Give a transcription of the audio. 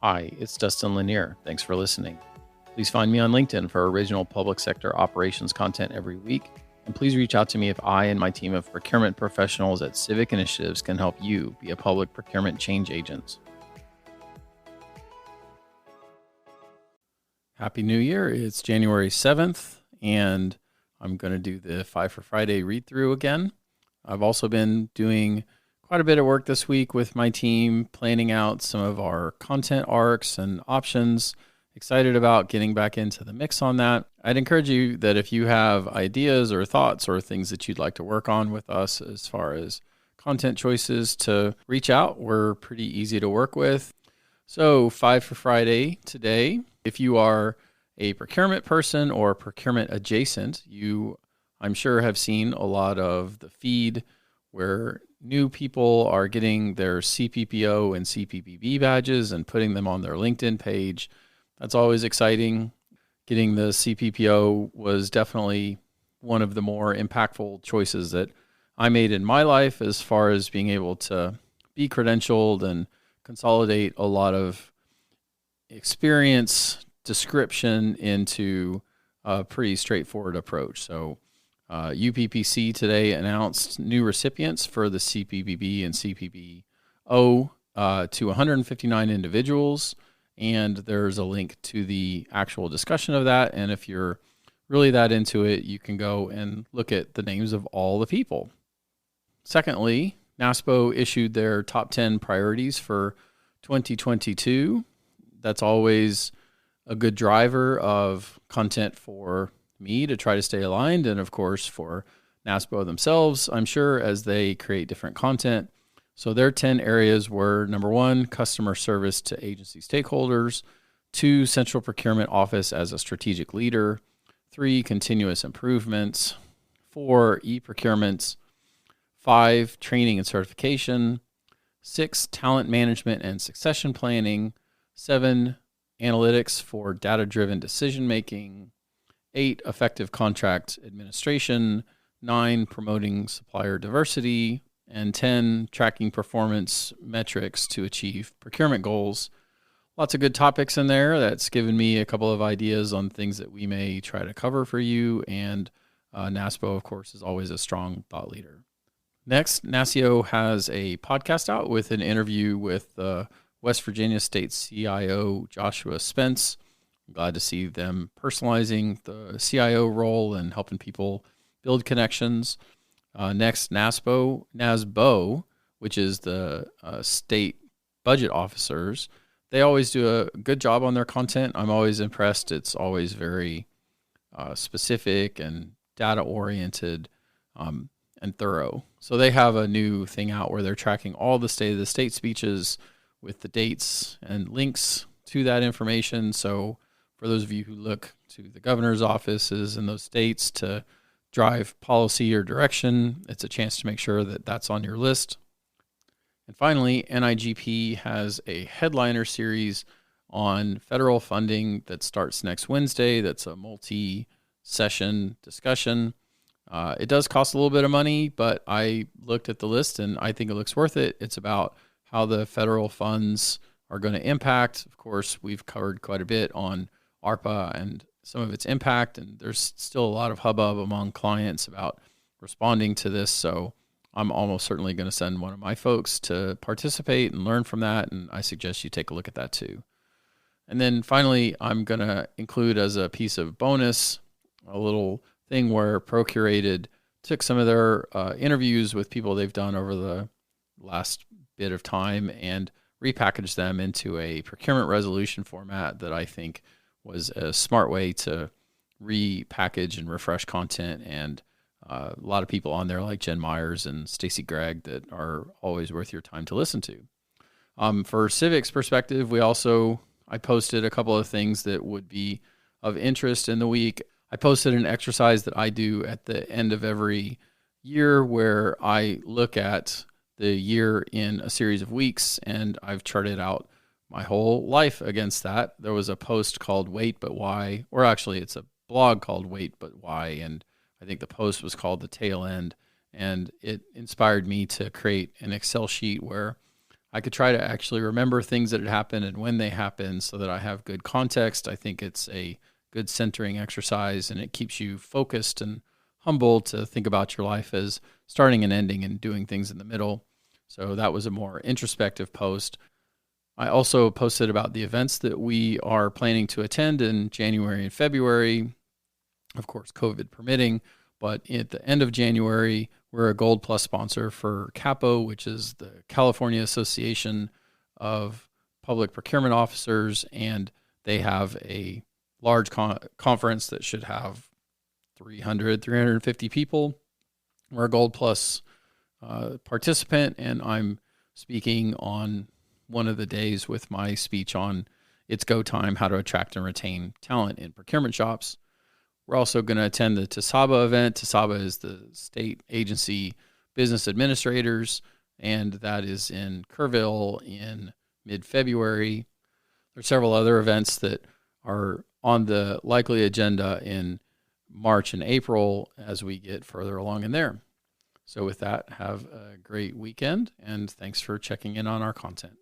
Hi, it's Dustin Lanier. Thanks for listening. Please find me on LinkedIn for original public sector operations content every week. And please reach out to me if I and my team of procurement professionals at Civic Initiatives can help you be a public procurement change agent. Happy New Year. It's January 7th, and I'm going to do the 5 for Friday read through again. I've also been doing quite a bit of work this week with my team, planning out some of our content arcs and options. Excited about getting back into the mix on that. I'd encourage you that if you have ideas or thoughts or things that you'd like to work on with us as far as content choices, to reach out. We're pretty easy to work with. So 5 for Friday today. If you are a procurement person or procurement adjacent, you, I'm sure, have seen a lot of the feed where new people are getting their CPPO and CPPB badges and putting them on their LinkedIn page. That's always exciting. Getting the CPPO was definitely one of the more impactful choices that I made in my life as far as being able to be credentialed and consolidate a lot of experience description into a pretty straightforward approach. So UPPC today announced new recipients for the CPBB and CPBO to 159 individuals, and there's a link to the actual discussion of that. And if you're really that into it, you can go and look at the names of all the people. Secondly, NASPO issued their top 10 priorities for 2022. That's always a good driver of content for me to try to stay aligned, and of course for NASPO themselves, I'm sure, as they create different content. So their 10 areas were: number 1, customer service to agency stakeholders; 2, central procurement office as a strategic leader; 3, continuous improvements; 4, e-procurements; 5, training and certification; 6, talent management and succession planning; 7, analytics for data-driven decision-making; 8, effective contract administration; 9, promoting supplier diversity; and 10, tracking performance metrics to achieve procurement goals. Lots of good topics in there. That's given me a couple of ideas on things that we may try to cover for you. And NASPO, of course, is always a strong thought leader. Next, NASCIO has a podcast out with an interview with West Virginia State CIO Joshua Spence. I'm glad to see them personalizing the CIO role and helping people build connections. Next, NASBO, which is the state budget officers. They always do a good job on their content. I'm always impressed. It's always very specific and data-oriented and thorough. So they have a new thing out where they're tracking all the State of the State speeches with the dates and links to that information. So for those of you who look to the governor's offices in those states to drive policy or direction, it's a chance to make sure that that's on your list. And finally, NIGP has a headliner series on federal funding that starts next Wednesday. That's a multi-session discussion. It does cost a little bit of money, but I looked at the list and I think it looks worth it. It's about how the federal funds are going to impact. Of course, we've covered quite a bit on ARPA and some of its impact, and there's still a lot of hubbub among clients about responding to this. So I'm almost certainly going to send one of my folks to participate and learn from that, and I suggest you take a look at that too. And then finally, I'm going to include as a piece of bonus a little thing where Procurated took some of their interviews with people they've done over the last bit of time and repackaged them into a procurement resolution format that I think was a smart way to repackage and refresh content. And a lot of people on there like Jen Myers and Stacy Gregg that are always worth your time to listen to. For Civic's perspective, I posted a couple of things that would be of interest in the week. I posted an exercise that I do at the end of every year where I look at the year in a series of weeks, and I've charted out my whole life against that. There was a post called Wait But Why, or actually it's a blog called Wait But Why, and I think the post was called The Tail End, and it inspired me to create an Excel sheet where I could try to actually remember things that had happened and when they happened so that I have good context. I think it's a good centering exercise, and it keeps you focused and humble to think about your life as starting and ending and doing things in the middle. So that was a more introspective post. I also posted about the events that we are planning to attend in January and February, of course, COVID permitting. But at the end of January, we're a Gold Plus sponsor for CAPO, which is the California Association of Public Procurement Officers, and they have a large conference that should have 350 people. We're a Gold Plus participant, and I'm speaking on one of the days with my speech on It's Go Time, how to attract and retain talent in procurement shops. We're also going to attend the TSABA event. TSABA is the State Agency Business Administrators, and that is in Kerrville in mid-February. There are several other events that are on the likely agenda in March and April as we get further along in there. So with that, have a great weekend, and thanks for checking in on our content.